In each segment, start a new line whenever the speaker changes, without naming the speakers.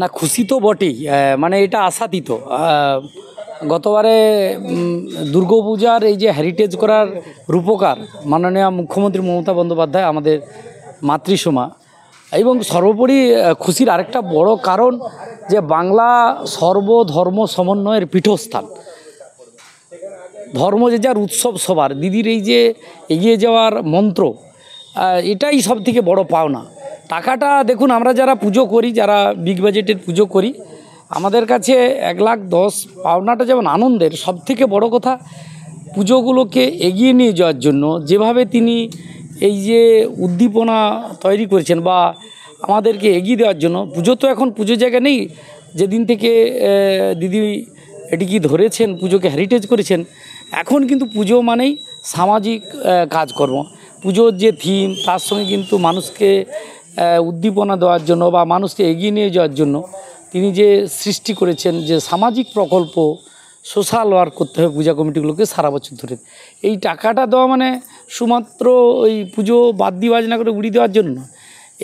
না, খুশি তো বটেই, মানে এটা আশাতীত। গতবারে দুর্গাপূজার এই যে হেরিটেজ করার রূপকার মাননীয় মুখ্যমন্ত্রী মমতা বন্দ্যোপাধ্যায়, আমাদের মাতৃসমা। এবং সর্বোপরি খুশির আরেকটা বড় কারণ যে বাংলা সর্বধর্ম সমন্বয়ের পীঠস্থান। ধর্ম যে যার উৎসব সবার, দিদির এই যে এগিয়ে যাওয়ার মন্ত্র, এটাই সব থেকে বড় পাওনা। টাকাটা দেখুন, আমরা যারা পুজো করি, যারা বিগ বাজেটের পুজো করি, আমাদের কাছে 1,10,000 পাওনাটা যেমন আনন্দের, সব থেকে বড় কথা পুজোগুলোকে এগিয়ে নিয়ে যাওয়ার জন্য যেভাবে তিনি এই যে উদ্দীপনা তৈরি করেছেন বা আমাদেরকে এগিয়ে দেওয়ার জন্য। পুজো তো এখন পুজো জায়গা নেই, যেদিন থেকে দিদি এটিকে ধরেছেন, পুজোকে হেরিটেজ করেছেন, এখন কিন্তু পুজো মানেই সামাজিক কাজকর্ম। পুজোর যে থিম, তার সঙ্গে কিন্তু মানুষকে উদ্দীপনা দেওয়ার জন্য বা মানুষকে এগিয়ে নিয়ে যাওয়ার জন্য তিনি যে সৃষ্টি করেছেন যে সামাজিক প্রকল্প, সোশ্যাল ওয়ার্ক করতে হবে পূজা কমিটিগুলোকে সারা বছর ধরে। এই টাকাটা দেওয়া মানে শুধুমাত্র ওই পুজো বাদ দিয়ে বাজনা করে উড়িয়ে দেওয়ার জন্য নয়।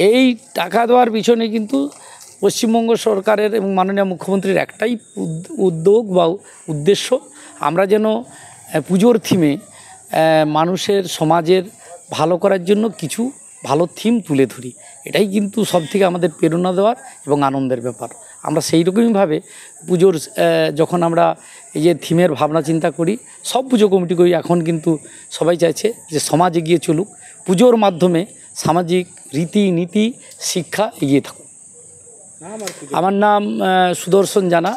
এই টাকা দেওয়ার পিছনে কিন্তু পশ্চিমবঙ্গ সরকারের এবং মাননীয় মুখ্যমন্ত্রীর একটাই উদ্যোগ বা উদ্দেশ্য, আমরা যেন পুজোর থিমে মানুষের সমাজের ভালো করার জন্য কিছু ভালো থিম তুলে ধরি। এটাই কিন্তু সবথেকে আমাদের প্রেরণা দেওয়ার এবং আনন্দের ব্যাপার। আমরা সেই রকমইভাবে পুজোর যখন আমরা এই যে থিমের ভাবনা চিন্তা করি, সব পুজো কমিটি করি, এখন কিন্তু সবাই চাইছে যে সমাজ এগিয়ে চলুক, পুজোর মাধ্যমে সামাজিক রীতি নীতি শিক্ষা এগিয়ে থাকুক। আমার নাম সুদর্শন জানা,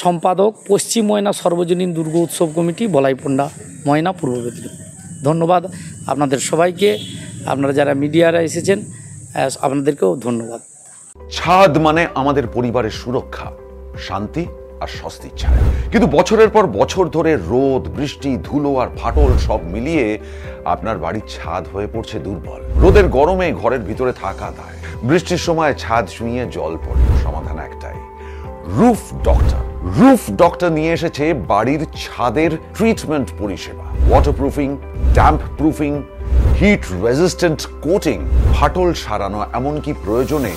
সম্পাদক, পশ্চিম ময়না সর্বজনীন দুর্গা উৎসব কমিটি, বলাইপন্ডা, ময়না, পূর্ব মেদিনীপুর। ধন্যবাদ আপনাদের সবাইকে, আপনারা যারা মিডিয়ারা এসেছেন আপনাদেরকেও ধন্যবাদ।
ছাদ মানে আমাদের পরিবারের সুরক্ষা, শান্তি আর স্বস্তির ছায়া। কিন্তু বছরের পর বছর ধরে রোদ, বৃষ্টি, ধুলো আর ফাটল সব মিলিয়ে আপনার বাড়ির ছাদ হয়ে পড়ছে দুর্বল। রোদের গরমে ঘরের ভিতরে থাকা দায়, বৃষ্টির সময় ছাদ ছুঁয়ে জল পড়ে। সমাধান একটাই, রুফ ডক্টর। রুফ ডক্টর নিয়ে এসেছে বাড়ির ছাদের ট্রিটমেন্ট পরিষেবা। Waterproofing, damp proofing, hit resistant coating, ফাটল সারানো, এমনকি প্রয়োজনে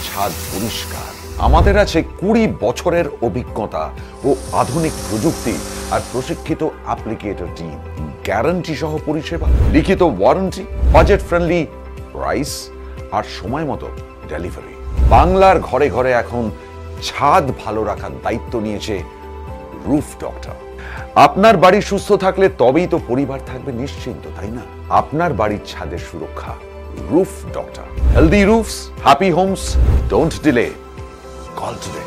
ছাদ পরিষ্কার। আমাদের আছে 20 বছরের অভিজ্ঞতা ও আধুনিক প্রযুক্তি আর প্রশিক্ষিত অ্যাপ্লিকেটর টিম। গ্যারান্টি সহ পরিষেবা, লিখিত ওয়ারেন্টি, বাজেট ফ্রেন্ডলি প্রাইস আর সময় মতো ডেলিভারি। বাংলার ঘরে ঘরে এখন ছাদ ভালো রাখার দায়িত্ব নিয়েছে রুফ ডক্টর। আপনার বাড়ি সুস্থ থাকলে তবেই তো পরিবার থাকবে নিশ্চিন্ত, তাই না? আপনার বাড়ির ছাদের সুরক্ষা roof doctor. Healthy roofs, happy homes, don't delay, call today.